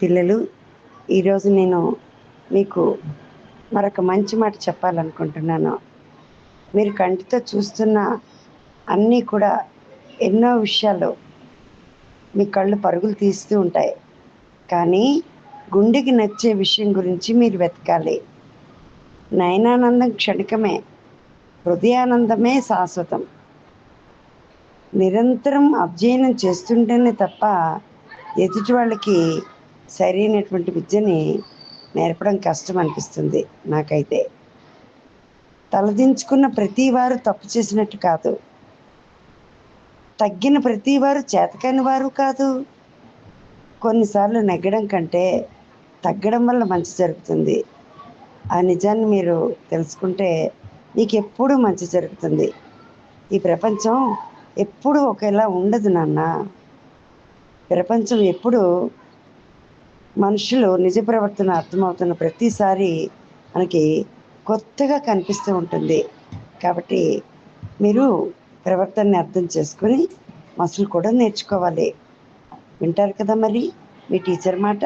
పిల్లలు, ఈరోజు నేను మీకు మరొక మంచి మాట చెప్పాలనుకుంటున్నాను. మీరు కంటితో చూస్తున్న అన్నీ కూడా ఎన్నో విషయాలు మీ కళ్ళు పరుగులు తీస్తూ ఉంటాయి. కానీ గుండెకి నచ్చే విషయం గురించి మీరు వెతకాలి. నయనానందం క్షణికమే, హృదయానందమే శాశ్వతం. నిరంతరం అధ్యయనం చేస్తుంటేనే తప్ప ఎదుటి వాళ్ళకి సరైనటువంటి విద్యని నేర్పడం కష్టం అనిపిస్తుంది నాకైతే. తలదించుకున్న ప్రతివారు తప్పు చేసినట్టు కాదు, తగ్గిన ప్రతివారు చేతకాని వారు కాదు. కొన్నిసార్లు నెగ్గడం కంటే తగ్గడం వల్ల మంచి జరుగుతుంది. ఆ నిజాన్ని మీరు తెలుసుకుంటే మీకు ఎప్పుడూ మంచి జరుగుతుంది. ఈ ప్రపంచం ఎప్పుడూ ఒకేలా ఉండదు నాన్న. ప్రపంచం ఎప్పుడు మనుషులు నిజ ప్రవర్తన అర్థమవుతున్న ప్రతిసారి మనకి కొత్తగా కనిపిస్తూ ఉంటుంది. కాబట్టి మీరు ప్రవర్తనని అర్థం చేసుకొని మనుషులు కూడా నేర్చుకోవాలి. వింటారు కదా మరి మీ టీచర్ మాట.